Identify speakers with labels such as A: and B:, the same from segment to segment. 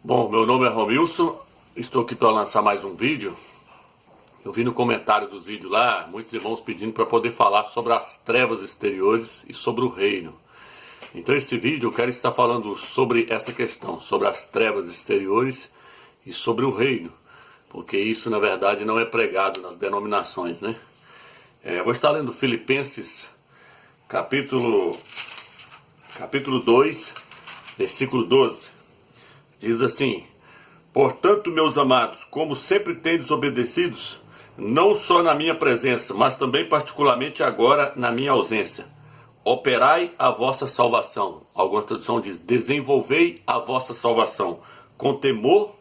A: Bom, meu nome é Romilson, estou aqui para lançar mais um vídeo. Eu vi no comentário dos vídeos lá, muitos irmãos pedindo para poder falar sobre as trevas exteriores e sobre o reino. Então esse vídeo eu quero estar falando sobre essa questão, sobre as trevas exteriores e sobre o reino. Porque isso na verdade não é pregado nas denominações, né? Vou estar lendo Filipenses capítulo 2, versículo 12. Diz assim: portanto, meus amados, como sempre tendes obedecidos, não só na minha presença, mas também particularmente agora na minha ausência, operai a vossa salvação. Alguma tradução diz: desenvolvei a vossa salvação com temor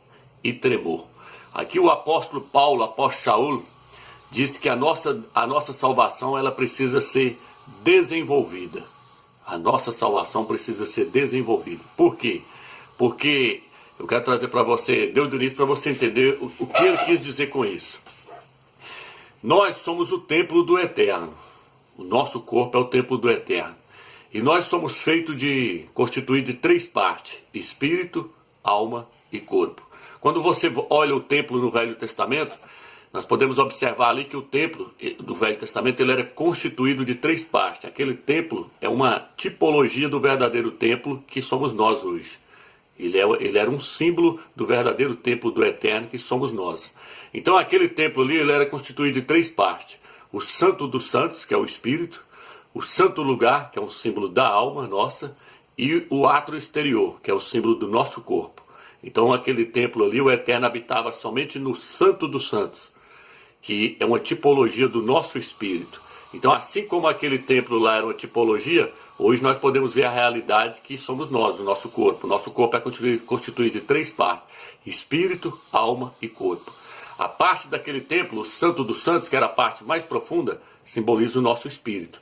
A: e tremor. Aqui o apóstolo Paulo, apóstolo Shaul, diz que a nossa salvação ela precisa ser desenvolvida. A nossa salvação precisa ser desenvolvida. Por quê? Porque eu quero trazer para você, Deus do início, para você entender o que ele quis dizer com isso. Nós somos o templo do Eterno. O nosso corpo é o templo do Eterno. E nós somos constituídos de três partes: espírito, alma e corpo. Quando você olha o templo no Velho Testamento, nós podemos observar ali que o templo do Velho Testamento ele era constituído de três partes. Aquele templo é uma tipologia do verdadeiro templo que somos nós hoje. Ele era um símbolo do verdadeiro templo do Eterno que somos nós. Então aquele templo ali ele era constituído de três partes: o Santo dos Santos, que é o Espírito; o Santo Lugar, que é um símbolo da alma nossa; e o átrio exterior, que é o símbolo do nosso corpo. Então aquele templo ali, o Eterno habitava somente no Santo dos Santos, que é uma tipologia do nosso espírito. Então, assim como aquele templo lá era uma tipologia, hoje nós podemos ver a realidade que somos nós, o nosso corpo. O nosso corpo é constituído de três partes: espírito, alma e corpo. A parte daquele templo, o Santo dos Santos, que era a parte mais profunda, simboliza o nosso espírito.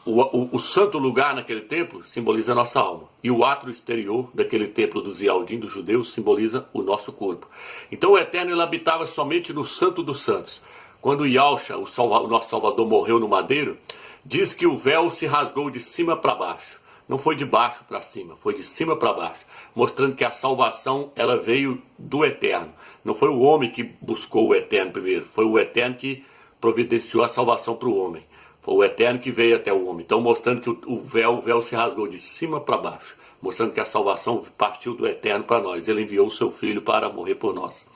A: O santo lugar naquele templo simboliza a nossa alma. E o átrio exterior daquele templo dos Yaldim, dos judeus, simboliza o nosso corpo. Então o Eterno ele habitava somente no Santo dos Santos. Quando Yahshua, o nosso Salvador, morreu no madeiro, diz que o véu se rasgou de cima para baixo. Não foi de baixo para cima, foi de cima para baixo. Mostrando que a salvação ela veio do Eterno. Não foi o homem que buscou o Eterno primeiro, foi o Eterno que providenciou a salvação para o homem. Foi o Eterno que veio até o homem. Então mostrando que o véu se rasgou de cima para baixo. Mostrando que a salvação partiu do Eterno para nós. Ele enviou o seu Filho para morrer por nós.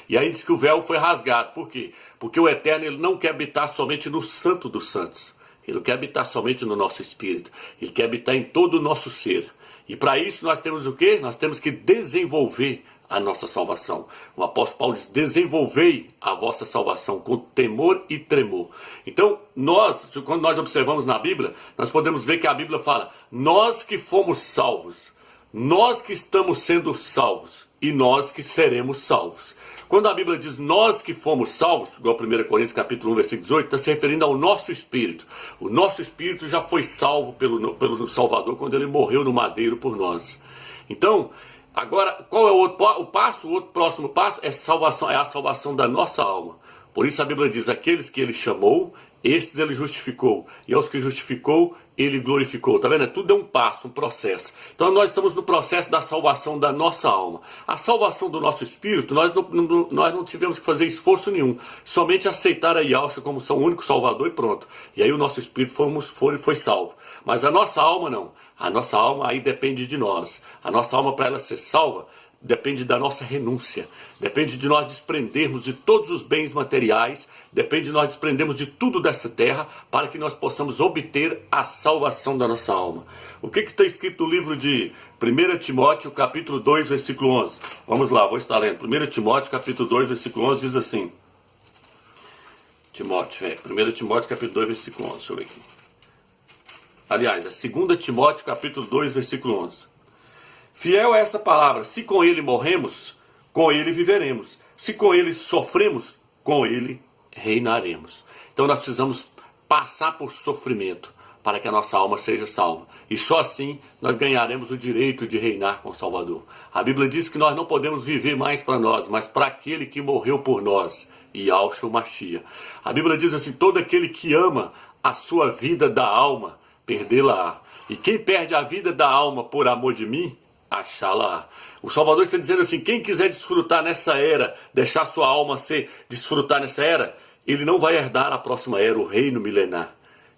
A: E aí diz que o véu foi rasgado. Por quê? Porque o Eterno ele não quer habitar somente no Santo dos Santos. Ele não quer habitar somente no nosso espírito. Ele quer habitar em todo o nosso ser. E para isso nós temos o quê? Nós temos que desenvolver a nossa salvação. O apóstolo Paulo diz: desenvolvei a vossa salvação com temor e tremor. Então, quando nós observamos na Bíblia, nós podemos ver que a Bíblia fala: nós que fomos salvos, nós que estamos sendo salvos e nós que seremos salvos. Quando a Bíblia diz nós que fomos salvos, igual 1 Coríntios capítulo 1, versículo 18, está se referindo ao nosso espírito. O nosso espírito já foi salvo pelo Salvador quando ele morreu no madeiro por nós. Então, agora, qual é o outro passo? O outro próximo passo é a salvação da nossa alma. Por isso a Bíblia diz: aqueles que ele chamou, estes ele justificou. E aos que justificou, ele glorificou. Está vendo? Tudo é um passo, um processo. Então nós estamos no processo da salvação da nossa alma. A salvação do nosso espírito, nós não tivemos que fazer esforço nenhum. Somente aceitar a Yahshua como seu único salvador e pronto. E aí o nosso espírito foi salvo. Mas a nossa alma não. A nossa alma aí depende de nós. A nossa alma, para ela ser salva, depende da nossa renúncia, depende de nós desprendermos de todos os bens materiais, depende de nós desprendermos de tudo dessa terra, para que nós possamos obter a salvação da nossa alma. O que está escrito no livro de 1 Timóteo, capítulo 2, versículo 11? Vamos lá, vou estar lendo. 1 Timóteo, capítulo 2, versículo 11, diz assim. 1 Timóteo, capítulo 2, versículo 11, deixa eu ver aqui. Aliás, é 2 Timóteo, capítulo 2, versículo 11. Fiel é essa palavra: se com ele morremos, com ele viveremos. Se com ele sofremos, com ele reinaremos. Então nós precisamos passar por sofrimento para que a nossa alma seja salva. E só assim nós ganharemos o direito de reinar com o Salvador. A Bíblia diz que nós não podemos viver mais para nós, mas para aquele que morreu por nós, Yahshua Mashiach. A Bíblia diz assim: todo aquele que ama a sua vida da alma, perdê-la-á. E quem perde a vida da alma por amor de mim, achá-la. O Salvador está dizendo assim, quem quiser desfrutar nessa era, deixar sua alma desfrutar nessa era, ele não vai herdar a próxima era, o reino milenar.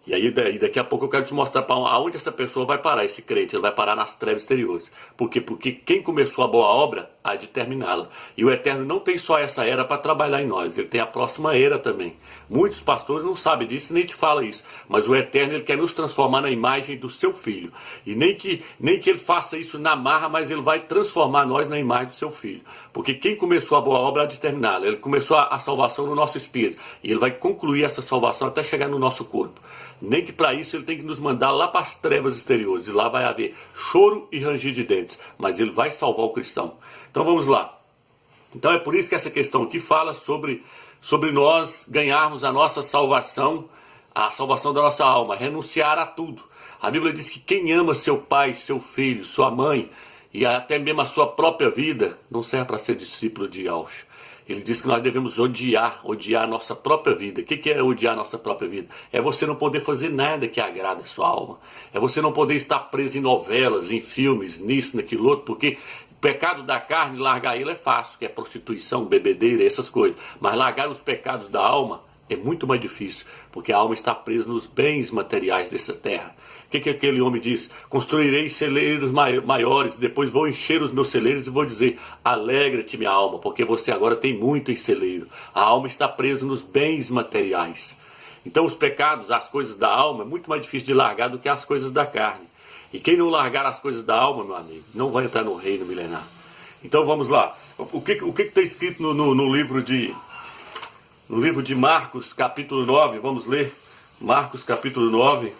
A: E aí daqui a pouco eu quero te mostrar para aonde essa pessoa vai parar, esse crente. Ele vai parar nas trevas exteriores. Por quê? Porque quem começou a boa obra há de terminá-la. E o Eterno não tem só essa era para trabalhar em nós, ele tem a próxima era também. Muitos pastores não sabem disso e nem te falam isso. Mas o Eterno, ele quer nos transformar na imagem do seu Filho. E nem que ele faça isso na marra, mas ele vai transformar nós na imagem do seu Filho. Porque quem começou a boa obra há de terminá-la. Ele começou a salvação no nosso espírito. E ele vai concluir essa salvação até chegar no nosso corpo. Nem que para isso ele tem que nos mandar lá para as trevas exteriores. E lá vai haver choro e ranger de dentes. Mas ele vai salvar o cristão. Então vamos lá. Então é por isso que essa questão aqui fala sobre nós ganharmos a nossa salvação, a salvação da nossa alma, renunciar a tudo. A Bíblia diz que quem ama seu pai, seu filho, sua mãe e até mesmo a sua própria vida, não serve para ser discípulo de Yahshua. Ele diz que nós devemos odiar a nossa própria vida. O que é odiar a nossa própria vida? É você não poder fazer nada que agrade a sua alma. É você não poder estar preso em novelas, em filmes, nisso, naquilo outro, porque o pecado da carne, largar ele é fácil, que é prostituição, bebedeira, essas coisas. Mas largar os pecados da alma é muito mais difícil, porque a alma está presa nos bens materiais dessa terra. O que aquele homem diz? Construirei celeiros maiores, depois vou encher os meus celeiros e vou dizer, alegra-te minha alma, porque você agora tem muito em celeiro. A alma está presa nos bens materiais. Então os pecados, as coisas da alma, é muito mais difícil de largar do que as coisas da carne. E quem não largar as coisas da alma, meu amigo, não vai entrar no reino milenar. Então vamos lá. O que está escrito no livro de Marcos, capítulo 9, vamos ler. Marcos, capítulo 9.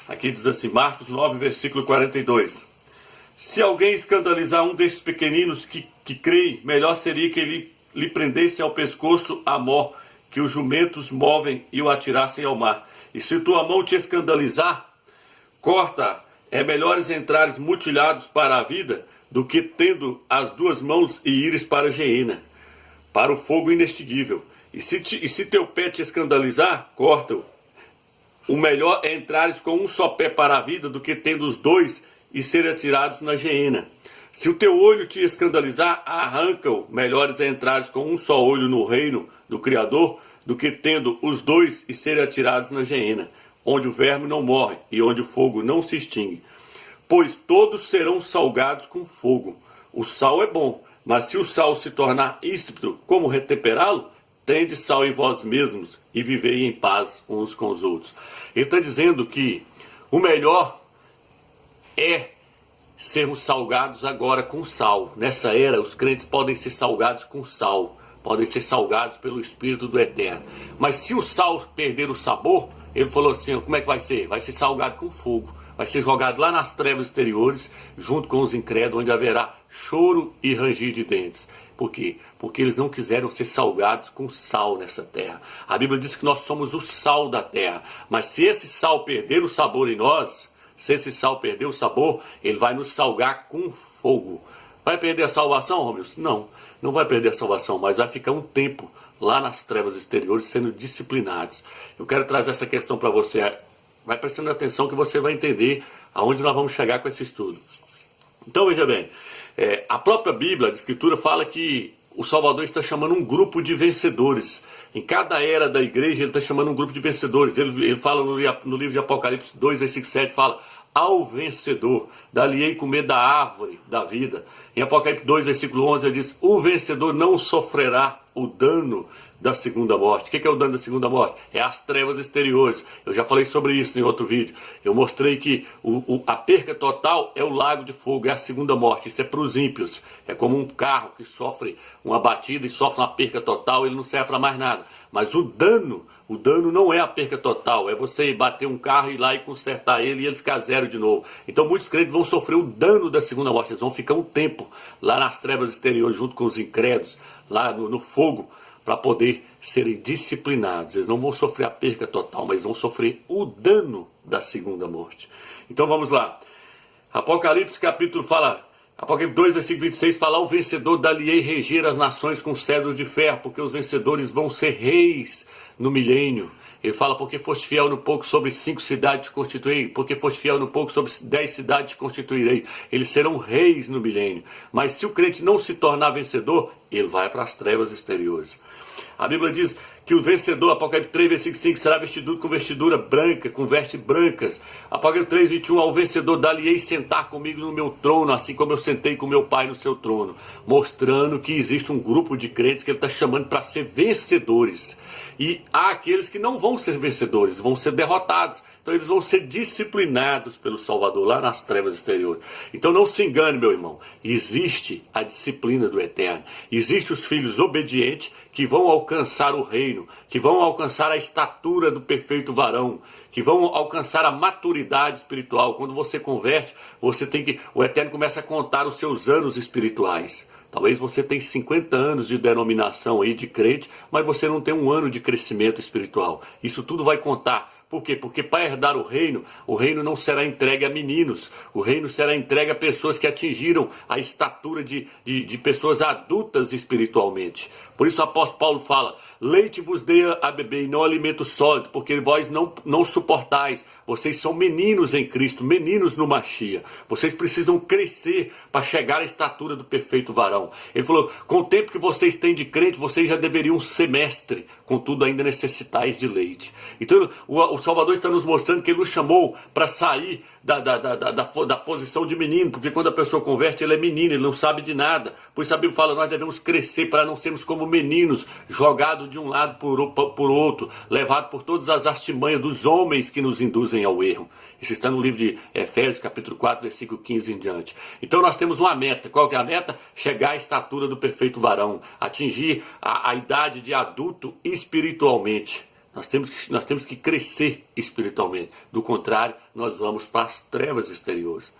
A: Aqui diz assim, Marcos 9, versículo 42. Se alguém escandalizar um desses pequeninos que creem, melhor seria que ele lhe prendesse ao pescoço a mó, que os jumentos movem e o atirassem ao mar. E se tua mão te escandalizar, corta. É melhores entrares mutilados para a vida do que tendo as duas mãos e ires para a geena, para o fogo inextinguível. E se teu pé te escandalizar, corta-o. O melhor é entrares com um só pé para a vida do que tendo os dois e serem atirados na geena. Se o teu olho te escandalizar, arranca-o. Melhores é entrares com um só olho no reino do Criador do que tendo os dois e serem atirados na geena, onde o verme não morre e onde o fogo não se extingue. Pois todos serão salgados com fogo. O sal é bom, mas se o sal se tornar íspido, como retemperá-lo? Tende sal em vós mesmos e vivei em paz uns com os outros. Ele está dizendo que o melhor é sermos salgados agora com sal. Nessa era, os crentes podem ser salgados com sal. Podem ser salgados pelo Espírito do Eterno. Mas se o sal perder o sabor, ele falou assim, como é que vai ser? Vai ser salgado com fogo. Vai ser jogado lá nas trevas exteriores, junto com os incrédulos, onde haverá choro e ranger de dentes. Por quê? Porque eles não quiseram ser salgados com sal nessa terra. A Bíblia diz que nós somos o sal da terra. Mas se esse sal perder o sabor em nós, se esse sal perder o sabor, ele vai nos salgar com fogo. Vai perder a salvação, Romilson? Não, não vai perder a salvação, mas vai ficar um tempo lá nas trevas exteriores sendo disciplinados. Eu quero trazer essa questão para você. Vai prestando atenção que você vai entender aonde nós vamos chegar com esse estudo. Então veja bem, a própria Bíblia, a Escritura, fala que o Salvador está chamando um grupo de vencedores. Em cada era da igreja ele está chamando um grupo de vencedores. Ele fala no livro de Apocalipse 2, versículo 7, fala: ao vencedor, dar-lhe-ei comer da árvore da vida. Em Apocalipse 2, versículo 11, ele diz: o vencedor não sofrerá o dano da segunda morte. O que é o dano da segunda morte? É as trevas exteriores. Eu já falei sobre isso em outro vídeo. Eu mostrei que a perca total é o lago de fogo, é a segunda morte. Isso é para os ímpios. É como um carro que sofre uma batida e sofre uma perca total, ele não serve para mais nada. Mas o dano não é a perca total, é você bater um carro, ir lá e consertar ele e ele ficar zero de novo. Então muitos crentes vão sofrer o dano da segunda morte. Eles vão ficar um tempo lá nas trevas exteriores, junto com os incrédulos, lá no fogo, para poder serem disciplinados. Eles não vão sofrer a perca total, mas vão sofrer o dano da segunda morte. Então vamos lá. Apocalipse 2, versículo 26 fala: ao vencedor dar-lhe-ei reger as nações com cedro de ferro, porque os vencedores vão ser reis no milênio. Ele fala, porque foste fiel no pouco, sobre 5 cidades constituirei, porque foste fiel no pouco, sobre 10 cidades constituirei. Eles serão reis no milênio. Mas se o crente não se tornar vencedor, ele vai para as trevas exteriores. A Bíblia diz que o vencedor, Apocalipse 3, versículo 5, será vestido com vestidura branca, com vestes brancas. Apocalipse 3, 21, ao vencedor dar-lhe-ei sentar comigo no meu trono, assim como eu sentei com meu pai no seu trono. Mostrando que existe um grupo de crentes que ele está chamando para ser vencedores. E há aqueles que não vão ser vencedores, vão ser derrotados. Então eles vão ser disciplinados pelo Salvador, lá nas trevas exteriores. Então não se engane, meu irmão. Existe a disciplina do Eterno. Existem os filhos obedientes que vão alcançar o reino, que vão alcançar a estatura do perfeito varão, que vão alcançar a maturidade espiritual. Quando você converte, o Eterno começa a contar os seus anos espirituais. Talvez você tenha 50 anos de denominação aí de crente, mas você não tem um ano de crescimento espiritual. Isso tudo vai contar. Por quê? Porque para herdar o reino não será entregue a meninos. O reino será entregue a pessoas que atingiram a estatura de pessoas adultas espiritualmente. Por isso o apóstolo Paulo fala, leite vos dê a beber e não alimento sólido, porque vós não suportais. Vocês são meninos em Cristo, meninos no Machia. Vocês precisam crescer para chegar à estatura do perfeito varão. Ele falou, com o tempo que vocês têm de crente, vocês já deveriam ser mestre, contudo ainda necessitais de leite. Então o Salvador está nos mostrando que ele nos chamou para sair da posição de menino, porque quando a pessoa converte, ele é menino, ele não sabe de nada. Por isso a Bíblia fala, nós devemos crescer para não sermos como meninos, jogados de um lado por outro, levados por todas as artimanhas dos homens que nos induzem ao erro. Isso está no livro de Efésios, capítulo 4, versículo 15 em diante. Então nós temos uma meta. Qual que é a meta? Chegar à estatura do perfeito varão, atingir a idade de adulto espiritualmente. Nós temos que crescer espiritualmente. Do contrário, nós vamos para as trevas exteriores.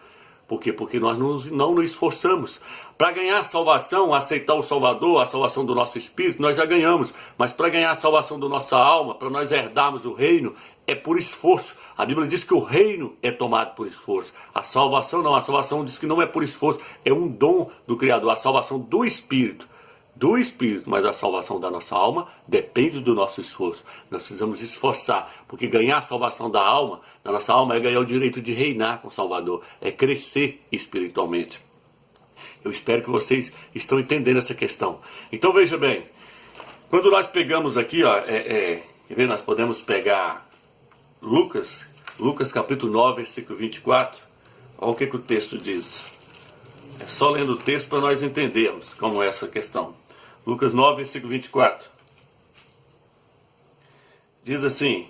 A: Por quê? Porque nós não nos esforçamos. Para ganhar a salvação, aceitar o Salvador, a salvação do nosso espírito, nós já ganhamos. Mas para ganhar a salvação da nossa alma, para nós herdarmos o reino, é por esforço. A Bíblia diz que o reino é tomado por esforço. A salvação não. A salvação diz que não é por esforço. É um dom do Criador. A salvação do Espírito. Mas a salvação da nossa alma depende do nosso esforço. Nós precisamos esforçar, porque ganhar a salvação da nossa alma é ganhar o direito de reinar com o Salvador, é crescer espiritualmente. Eu espero que vocês estão entendendo essa questão. Então veja bem, quando nós pegamos aqui, nós podemos pegar Lucas capítulo 9, versículo 24, olha o que o texto diz. É só lendo o texto para nós entendermos como é essa questão. Lucas 9, versículo 24. Diz assim,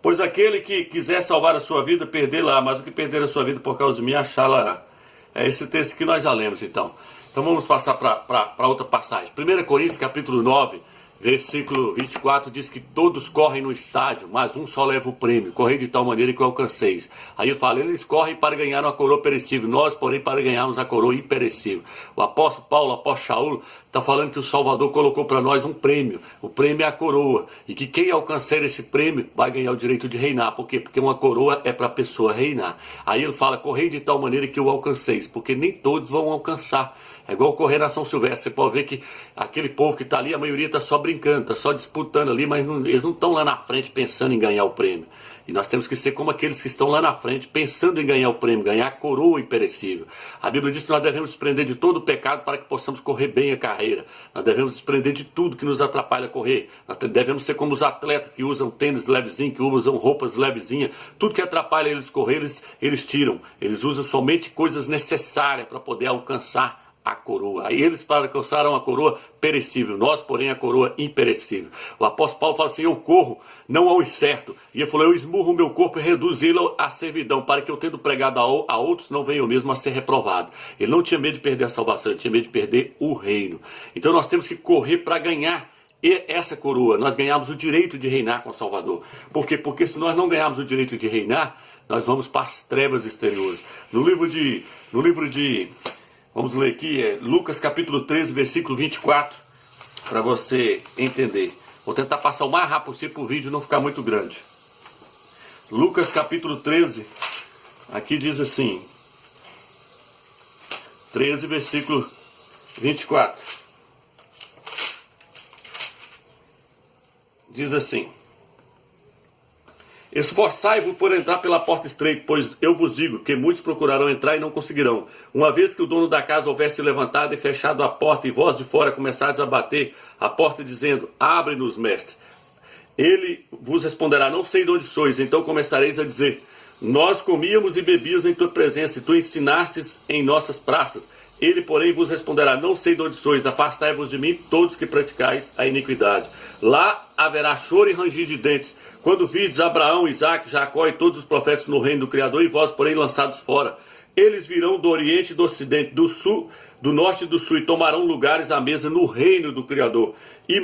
A: pois aquele que quiser salvar a sua vida, perdê-la, mas o que perder a sua vida por causa de mim, achá-la. É esse texto que nós já lemos, então. Então vamos passar para outra passagem. 1 Coríntios, capítulo 9, versículo 24, diz que todos correm no estádio, mas um só leva o prêmio. Correi de tal maneira que o alcanceis. Aí ele fala, eles correm para ganhar uma coroa perecível, nós, porém, para ganharmos a coroa imperecível. O apóstolo Paulo, o apóstolo Shaul, está falando que o Salvador colocou para nós um prêmio. O prêmio é a coroa. E que quem alcançar esse prêmio vai ganhar o direito de reinar. Por quê? Porque uma coroa é para a pessoa reinar. Aí ele fala, correi de tal maneira que o alcanceis. Porque nem todos vão alcançar. É igual correr na São Silvestre. Você pode ver que aquele povo que está ali, a maioria está só brincando, está só disputando ali, mas eles não estão lá na frente pensando em ganhar o prêmio. E nós temos que ser como aqueles que estão lá na frente pensando em ganhar o prêmio, ganhar a coroa imperecível. A Bíblia diz que nós devemos desprender de todo o pecado para que possamos correr bem a carreira. Nós devemos desprender de tudo que nos atrapalha a correr. Nós devemos ser como os atletas que usam tênis levezinho, que usam roupas levezinhas. Tudo que atrapalha eles correr, eles tiram. Eles usam somente coisas necessárias para poder alcançar a coroa. Aí eles alcançaram a coroa perecível, nós, porém, a coroa imperecível. O apóstolo Paulo fala assim, eu corro não ao incerto. E ele falou, eu esmurro o meu corpo e reduzi-lo à servidão, para que eu, tendo pregado a outros, não venha eu mesmo a ser reprovado. Ele não tinha medo de perder a salvação, ele tinha medo de perder o reino. Então nós temos que correr para ganhar essa coroa. Nós ganhamos o direito de reinar com o Salvador. Por quê? Porque se nós não ganharmos o direito de reinar, nós vamos para as trevas exteriores. No livro de vamos ler aqui, Lucas capítulo 13, versículo 24, para você entender. Vou tentar passar o mais rápido possível para o vídeo não ficar muito grande. Lucas capítulo 13, aqui diz assim, 13, versículo 24. Diz assim, Esforçai-vos por entrar pela porta estreita, pois eu vos digo que muitos procurarão entrar e não conseguirão. Uma vez que o dono da casa houver se levantado e fechado a porta, e vós de fora começares a bater a porta, dizendo: abre-nos, mestre. Ele vos responderá: não sei de onde sois. Então começareis a dizer: nós comíamos e bebíamos em tua presença, e tu ensinastes em nossas praças. Ele, porém, vos responderá: não sei de onde sois, afastai-vos de mim, todos que praticais a iniquidade. Lá haverá choro e ranger de dentes, quando vides Abraão, Isaque, Jacó e todos os profetas no reino do Criador, e vós, porém, lançados fora. Eles virão do oriente e do ocidente, do sul, do norte e do sul, e tomarão lugares à mesa no reino do Criador. E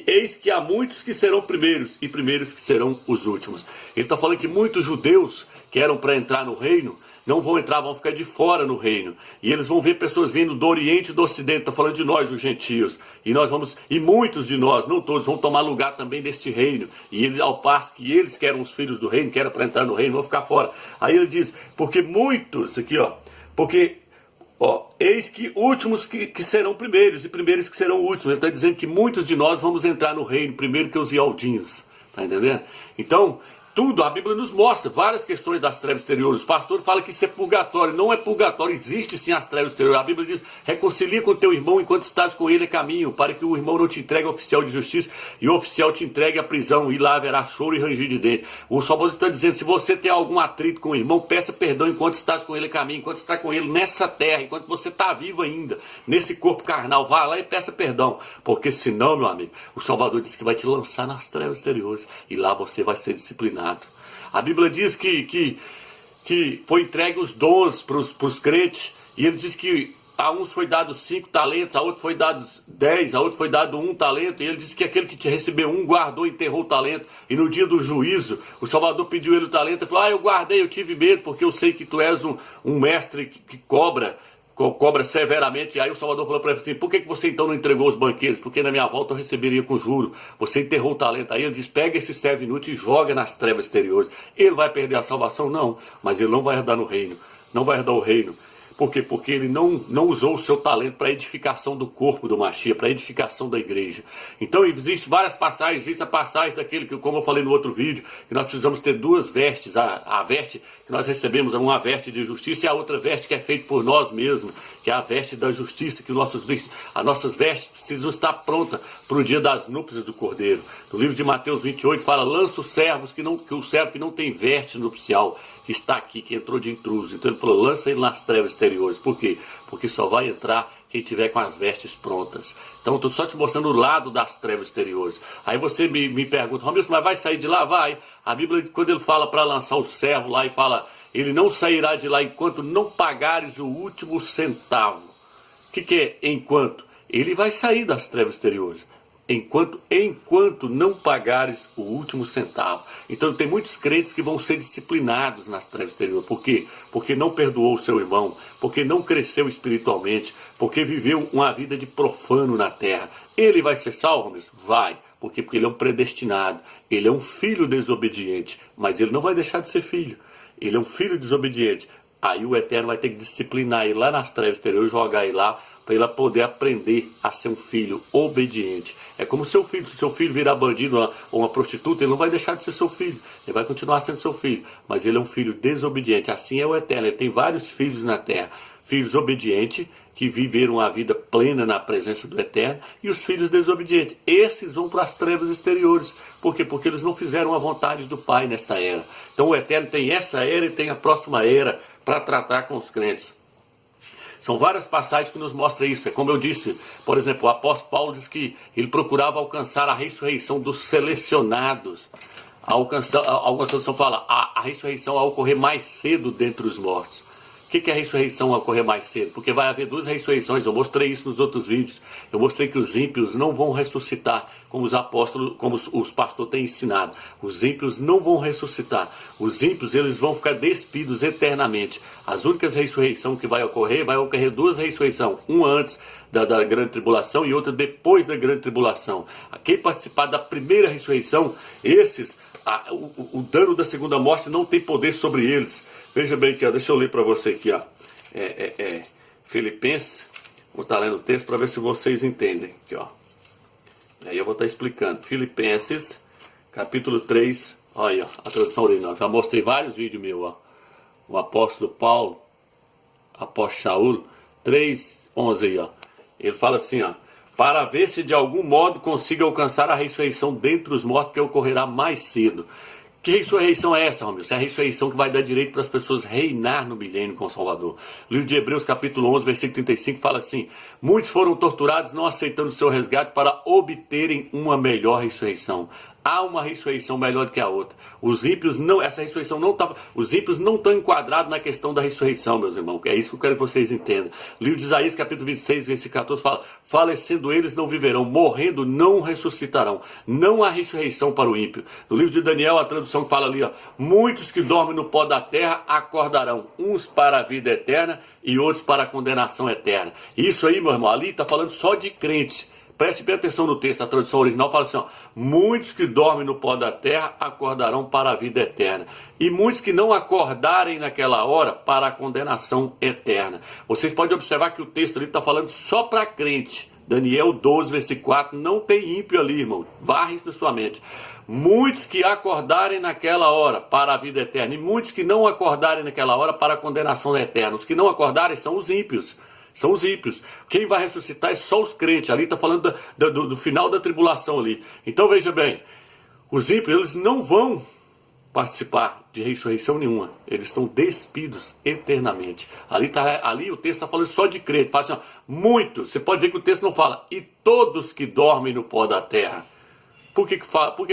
A: eis que há muitos que serão primeiros, e primeiros que serão os últimos. Ele está falando que muitos judeus que eram para entrar no reino, não vão entrar, vão ficar de fora no reino. E eles vão ver pessoas vindo do oriente e do ocidente. Está falando de nós, os gentios. E muitos de nós, não todos, vão tomar lugar também deste reino. E ele, ao passo que eles que eram os filhos do reino, que eram para entrar no reino, vão ficar fora. Aí ele diz, porque muitos, aqui ó, porque... eis que últimos que serão primeiros, e primeiros que serão últimos. Ele está dizendo que muitos de nós vamos entrar no reino primeiro que os ialdinhos. Está entendendo? Então, tudo, a Bíblia nos mostra várias questões das trevas exteriores. O pastor fala que isso é purgatório. Não é purgatório, existe sim as trevas exteriores. A Bíblia diz: reconcilia com teu irmão enquanto estás com ele a caminho, para que o irmão não te entregue ao oficial de justiça e o oficial te entregue à prisão, e lá haverá choro e ranger de dentes. O Salvador está dizendo: se você tem algum atrito com o irmão, peça perdão enquanto estás com ele a caminho, enquanto está com ele nessa terra, enquanto você está vivo ainda, nesse corpo carnal. Vá lá e peça perdão, porque senão, meu amigo, o Salvador disse que vai te lançar nas trevas exteriores, e lá você vai ser disciplinado. A Bíblia diz que foi entregue os dons para os crentes, e ele diz que a uns foi dado 5 talentos, a outro foi dado 10, a outro foi dado 1 talento, e ele disse que aquele que te recebeu 1 guardou e enterrou o talento, e no dia do juízo, o Salvador pediu ele o talento, e falou: eu guardei, eu tive medo, porque eu sei que tu és um mestre que cobra severamente. E aí o Salvador falou para ele assim: por que você então não entregou os banqueiros? Porque na minha volta eu receberia com juro. Você enterrou o talento. Aí ele diz: pega esse servo inútil e joga nas trevas exteriores. Ele vai perder a salvação? Não, mas ele não vai herdar no reino, não vai herdar o reino. Por quê? Porque ele não usou o seu talento para a edificação do corpo do Mashiach, para a edificação da igreja. Então existem várias passagens. Existe a passagem daquele que, como eu falei no outro vídeo, que nós precisamos ter 2 vestes. A veste que nós recebemos é uma veste de justiça, e a outra veste que é feita por nós mesmos, que é a veste da justiça, que as nossas vestes precisam estar prontas para o dia das núpcias do Cordeiro. No livro de Mateus 28 fala: lança os servos que o servo que não tem veste nupcial, que está aqui, que entrou de intruso. Então ele falou: lança ele nas trevas exteriores. Por quê? Porque só vai entrar quem tiver com as vestes prontas. Então estou só te mostrando o lado das trevas exteriores. Aí você me pergunta: Romilson, mas vai sair de lá? Vai. A Bíblia, quando ele fala para lançar o servo lá, e fala: ele não sairá de lá enquanto não pagares o último centavo. O que é enquanto? Ele vai sair das trevas exteriores enquanto não pagares o último centavo. Então tem muitos crentes que vão ser disciplinados nas trevas exteriores. Por quê? Porque não perdoou o seu irmão, porque não cresceu espiritualmente, porque viveu uma vida de profano na terra. Ele vai ser salvo, mesmo? Vai. Por quê? Porque ele é um predestinado, ele é um filho desobediente, mas ele não vai deixar de ser filho. Ele é um filho desobediente. Aí o Eterno vai ter que disciplinar ele lá nas trevas exteriores, jogar ele lá, para ele poder aprender a ser um filho obediente. É como seu filho: se seu filho virar bandido ou uma prostituta, ele não vai deixar de ser seu filho, ele vai continuar sendo seu filho, mas ele é um filho desobediente. Assim é o Eterno, ele tem vários filhos na terra: filhos obedientes, que viveram a vida plena na presença do Eterno, e os filhos desobedientes. Esses vão para as trevas exteriores. Por quê? Porque eles não fizeram a vontade do Pai nesta era. Então o Eterno tem essa era e tem a próxima era para tratar com os crentes. São várias passagens que nos mostram isso. É como eu disse, por exemplo, o apóstolo Paulo diz que ele procurava alcançar a ressurreição dos selecionados. Alguma tradução fala: a ressurreição a ocorrer mais cedo dentre os mortos. O que é a ressurreição a ocorrer mais cedo? Porque vai haver 2 ressurreições. Eu mostrei isso nos outros vídeos. Eu mostrei que os ímpios não vão ressuscitar como os apóstolos, como os pastores têm ensinado. Os ímpios não vão ressuscitar. Os ímpios, eles vão ficar despidos eternamente. As únicas ressurreições que vai ocorrer 2 ressurreições. Uma antes da grande tribulação e outra depois da grande tribulação. Quem participar da primeira ressurreição, esses, o dano da segunda morte não tem poder sobre eles. Veja bem aqui, ó, deixa eu ler para você aqui, ó. Filipenses, vou estar lendo o texto para ver se vocês entendem. Aqui, ó. Aí eu vou estar explicando. Filipenses, capítulo 3, Olha aí, ó, a tradução original. Já mostrei vários vídeos meus, ó. O apóstolo Paulo, apóstolo Shaul, 3:11 aí, ó. Ele fala assim, ó. Para ver se de algum modo consiga alcançar a ressurreição dentre os mortos, que ocorrerá mais cedo. Que ressurreição é essa, Romilson? É a ressurreição que vai dar direito para as pessoas reinar no milênio com o Salvador. O livro de Hebreus, capítulo 11, versículo 35, fala assim: muitos foram torturados não aceitando o seu resgate para obterem uma melhor ressurreição. Há uma ressurreição melhor do que a outra. Os ímpios não, essa ressurreição não tá, os ímpios não estão enquadrados na questão da ressurreição, meus irmãos. É isso que eu quero que vocês entendam. O livro de Isaías, capítulo 26, versículo 14, fala: falecendo eles não viverão, morrendo não ressuscitarão. Não há ressurreição para o ímpio. No livro de Daniel, a tradução que fala ali, ó, muitos que dormem no pó da terra acordarão, uns para a vida eterna e outros para a condenação eterna. Isso aí, meu irmão, ali está falando só de crentes. Preste bem atenção no texto, a tradução original fala assim, ó, muitos que dormem no pó da terra acordarão para a vida eterna, e muitos que não acordarem naquela hora para a condenação eterna. Vocês podem observar que o texto ali está falando só para crente. Daniel 12, versículo 4, não tem ímpio ali, irmão, varre isso na sua mente. Muitos que acordarem naquela hora para a vida eterna, e muitos que não acordarem naquela hora para a condenação eterna. Os que não acordarem são os ímpios. São os ímpios. Quem vai ressuscitar é só os crentes. Ali está falando do final da tribulação ali. Então veja bem, os ímpios eles não vão participar de ressurreição nenhuma. Eles estão despidos eternamente. Ali o texto está falando só de crente. Fala assim, ó, muitos. Você pode ver que o texto não fala e todos que dormem no pó da terra. Por que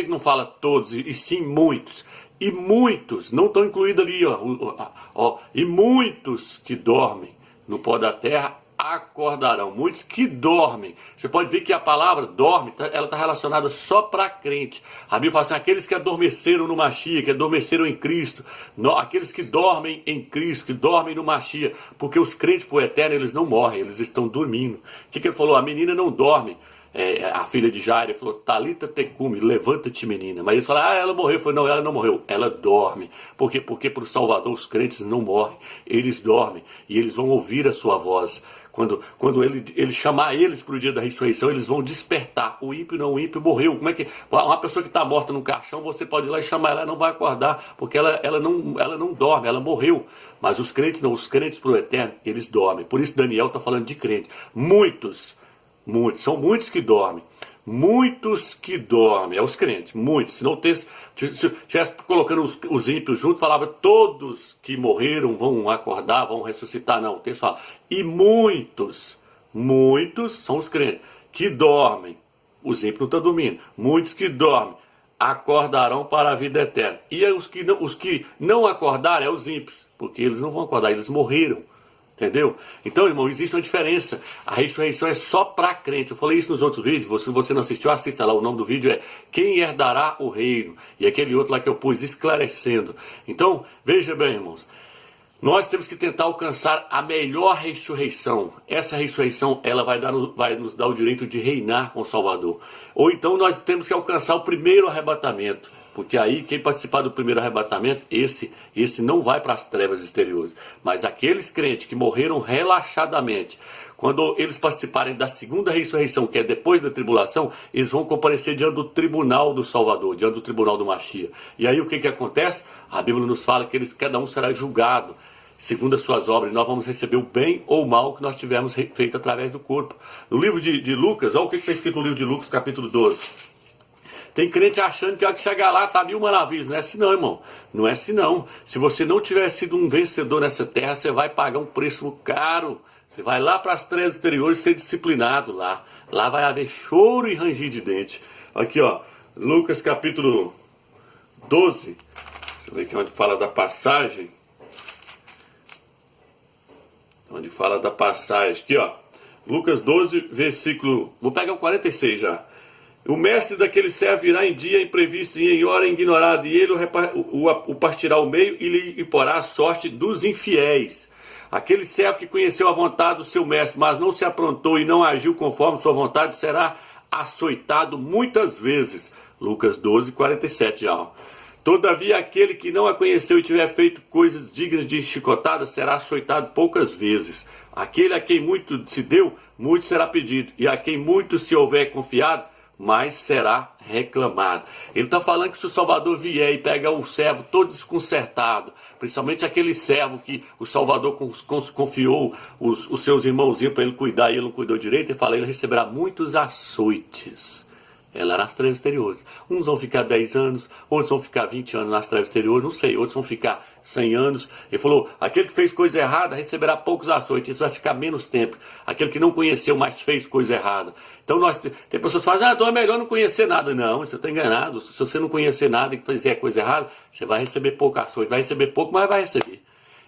A: não fala todos e sim muitos? E muitos, não estão incluídos ali, ó, e muitos que dormem no pó da terra acordarão. Muitos que dormem. Você pode ver que a palavra dorme, ela está relacionada só para crente. A Bíblia fala assim, aqueles que adormeceram no Mashiach, que adormeceram em Cristo, aqueles que dormem em Cristo, que dormem no Mashiach, porque os crentes por eterno, eles não morrem, eles estão dormindo. O que ele falou? A menina não dorme. A filha de Jairo falou, Talita tecumi, levanta-te menina. Mas eles falaram, ela morreu. Eu falei, não, ela não morreu, ela dorme. Por quê? Porque para o Salvador os crentes não morrem, eles dormem e eles vão ouvir a sua voz. Quando ele chamar eles para o dia da ressurreição, eles vão despertar. O ímpio não, o ímpio morreu. Como é que uma pessoa que está morta num caixão, você pode ir lá e chamar ela não vai acordar, porque ela não dorme, ela morreu. Mas os crentes não, os crentes para o eterno, eles dormem. Por isso Daniel está falando de crente. Muitos, são muitos que dormem. Muitos que dormem, é os crentes, muitos. Se não estivesse colocando os ímpios juntos, falava todos que morreram vão acordar, vão ressuscitar. Não, o texto fala, e muitos são os crentes que dormem. Os ímpios não estão dormindo. Muitos que dormem acordarão para a vida eterna. E os que não acordarem é os ímpios, porque eles não vão acordar, eles morreram. Entendeu? Então, irmão, existe uma diferença. A ressurreição é só para crente. Eu falei isso nos outros vídeos. Se você não assistiu, assista lá. O nome do vídeo é Quem Herdará o Reino. E aquele outro lá que eu pus, esclarecendo. Então, veja bem, irmãos. Nós temos que tentar alcançar a melhor ressurreição. Essa ressurreição, ela vai nos dar o direito de reinar com o Salvador. Ou então nós temos que alcançar o primeiro arrebatamento. Porque aí, quem participar do primeiro arrebatamento, esse não vai para as trevas exteriores. Mas aqueles crentes que morreram relaxadamente, quando eles participarem da segunda ressurreição, que é depois da tribulação, eles vão comparecer diante do tribunal do Salvador, diante do tribunal do Mashiach. E aí o que acontece? A Bíblia nos fala que cada um será julgado segundo as suas obras. Nós vamos receber o bem ou o mal que nós tivermos feito através do corpo. No livro de Lucas, olha o que está escrito no livro de Lucas, capítulo 12. Tem crente achando que a hora que chegar lá tá mil maravilhas. Não é assim não, irmão. Não é assim não. Se você não tiver sido um vencedor nessa terra, você vai pagar um preço caro. Você vai lá para as trevas exteriores ser disciplinado lá. Lá vai haver choro e ranger de dente. Aqui, ó. Lucas capítulo 12. Deixa eu ver aqui onde fala da passagem. Onde fala da passagem. Aqui, ó. Lucas 12, versículo... Vou pegar o 46 já. O mestre daquele servo virá em dia imprevisto e em hora ignorada, e ele o partirá ao meio e lhe imporá a sorte dos infiéis. Aquele servo que conheceu a vontade do seu mestre, mas não se aprontou e não agiu conforme sua vontade, será açoitado muitas vezes. Lucas 12, 47 já. Todavia, aquele que não a conheceu e tiver feito coisas dignas de chicotada, será açoitado poucas vezes. Aquele a quem muito se deu, muito será pedido. E a quem muito se houver confiado, mais será reclamado. Ele está falando que se o Salvador vier e pega o servo todo desconcertado, principalmente aquele servo que o Salvador confiou os seus irmãozinhos para ele cuidar e ele não cuidou direito, ele fala, ele receberá muitos açoites. Ela nas trevas exteriores. Uns vão ficar 10 anos, outros vão ficar 20 anos nas trevas exteriores, não sei, outros vão ficar 100 anos. Ele falou, aquele que fez coisa errada receberá poucos açoites, isso vai ficar menos tempo. Aquele que não conheceu, mas fez coisa errada. Então tem pessoas que falam, então é melhor não conhecer nada. Não, você está enganado. Se você não conhecer nada e fizer coisa errada, você vai receber pouco açoite. Vai receber pouco, mas vai receber.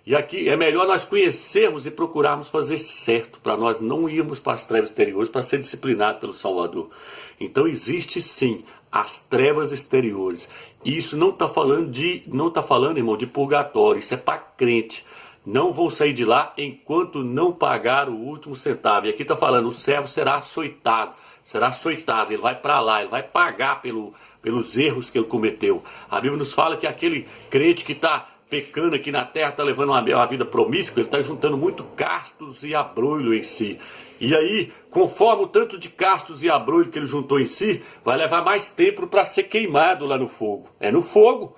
A: E aqui é melhor nós conhecermos e procurarmos fazer certo, para nós não irmos para as trevas exteriores, para ser disciplinado pelo Salvador. Então existe sim as trevas exteriores. E isso não está falando, irmão, de purgatório, isso é para crente. Não vão sair de lá enquanto não pagar o último centavo. E aqui está falando, o servo será açoitado, ele vai para lá, ele vai pagar pelos erros que ele cometeu. A Bíblia nos fala que aquele crente que está pecando aqui na terra, está levando uma vida promíscua, ele está juntando muito castos e abrolho em si. E aí, conforme o tanto de castos e abrolho que ele juntou em si, vai levar mais tempo para ser queimado lá no fogo. É no fogo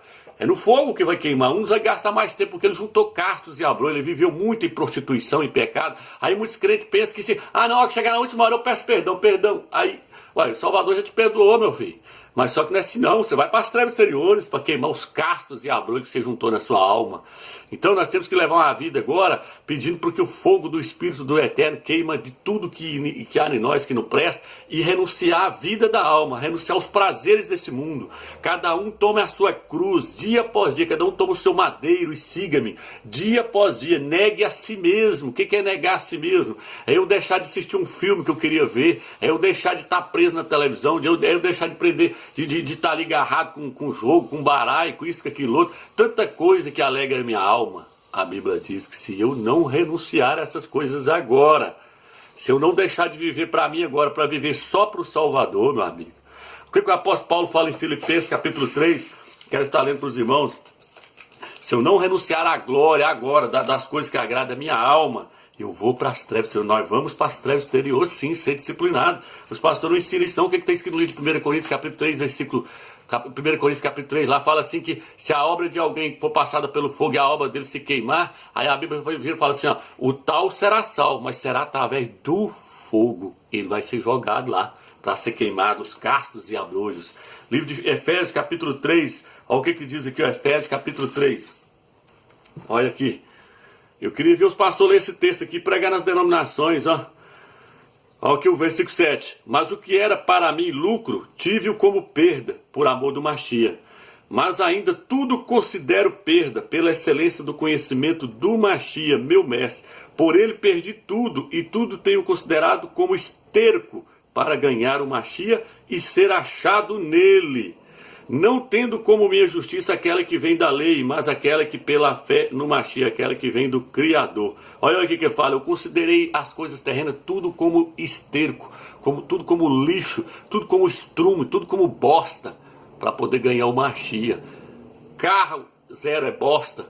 A: que vai queimar. Uns vai gastar mais tempo porque ele juntou castos e abrolho, ele viveu muito em prostituição, em pecado. Aí muitos crentes pensam que não, que chegar na última hora eu peço perdão. Aí, o Salvador já te perdoou, meu filho. Mas só que não é assim não, você vai para as trevas exteriores para queimar os castos e abrolhos que você juntou na sua alma. Então nós temos que levar uma vida agora pedindo para que o fogo do Espírito do Eterno queima de tudo que há em nós que não presta e renunciar à vida da alma, renunciar aos prazeres desse mundo. Cada um tome a sua cruz, dia após dia, cada um toma o seu madeiro e siga-me. Dia após dia, negue a si mesmo. O que é negar a si mesmo? É eu deixar de assistir um filme que eu queria ver, é eu deixar de estar preso na televisão, é eu deixar de prender, de estar ali agarrado com jogo, com baralho, com isso, com aquilo outro, tanta coisa que alegra a minha alma. A Bíblia diz que se eu não renunciar a essas coisas agora, se eu não deixar de viver para mim agora, para viver só para o Salvador, meu amigo. O que o apóstolo Paulo fala em Filipenses capítulo 3, quero estar lendo para os irmãos, se eu não renunciar à glória agora, das coisas que agradam a minha alma, eu vou para as trevas, nós vamos para as trevas exteriores, sim, ser disciplinado. Os pastores não ensinam isso, não. O que está escrito no livro de 1 Coríntios, capítulo 3, versículo 1 Coríntios, capítulo 3, lá fala assim que se a obra de alguém for passada pelo fogo e a obra dele se queimar, aí a Bíblia vai vir e fala assim, o tal será salvo, mas será através do fogo. Ele vai ser jogado lá, para ser queimado, os castos e abrolhos. Livro de Efésios, capítulo 3, olha o que diz aqui, Efésios, capítulo 3. Olha aqui. Eu queria ver os pastores ler esse texto aqui e pregar nas denominações, Olha aqui o versículo 7. Mas o que era para mim lucro, tive-o como perda, por amor do Machia. Mas ainda tudo considero perda, pela excelência do conhecimento do Machia, meu mestre. Por ele perdi tudo, e tudo tenho considerado como esterco, para ganhar o Machia e ser achado nele. Não tendo como minha justiça aquela que vem da lei, mas aquela que pela fé no Machia, aquela que vem do Criador. Olha aqui que fala, eu considerei as coisas terrenas tudo como esterco, tudo como lixo, tudo como estrume, tudo como bosta, para poder ganhar o Machia. Carro zero é bosta,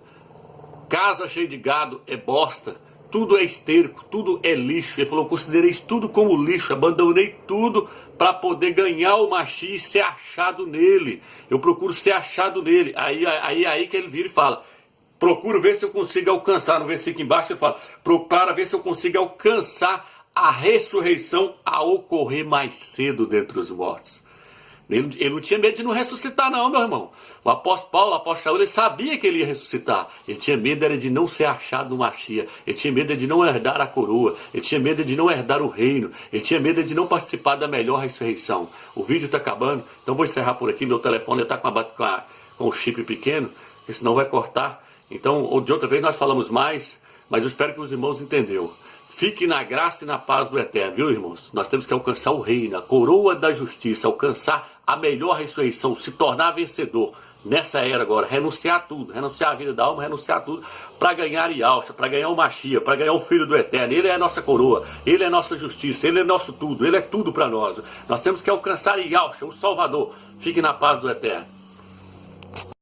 A: casa cheia de gado é bosta, tudo é esterco, tudo é lixo. Ele falou, considerei isso tudo como lixo, abandonei tudo para poder ganhar o Machia e ser achado nele. Eu procuro ser achado nele. Aí que ele vira e fala, procuro ver se eu consigo alcançar, no versículo embaixo ele fala, procura ver se eu consigo alcançar a ressurreição a ocorrer mais cedo dentre os mortos. Ele não tinha medo de não ressuscitar não, meu irmão. O apóstolo Paulo, o apóstolo Saúl, ele sabia que ele ia ressuscitar. Ele tinha medo era de não ser achado no Machia. Ele tinha medo de não herdar a coroa. Ele tinha medo de não herdar o reino. Ele tinha medo de não participar da melhor ressurreição. O vídeo está acabando, então vou encerrar por aqui. Meu telefone está com o chip pequeno, porque senão vai cortar. Então, de outra vez nós falamos mais, mas eu espero que os irmãos entenderam. Fique na graça e na paz do Eterno, viu, irmãos? Nós temos que alcançar o reino, a coroa da justiça, alcançar a melhor ressurreição, se tornar vencedor nessa era agora, renunciar a tudo, renunciar a vida da alma, renunciar a tudo, para ganhar Yahshua, para ganhar o Machia, para ganhar o Filho do Eterno. Ele é a nossa coroa, Ele é a nossa justiça, Ele é nosso tudo, Ele é tudo para nós. Nós temos que alcançar Yahshua, o Salvador. Fique na paz do Eterno.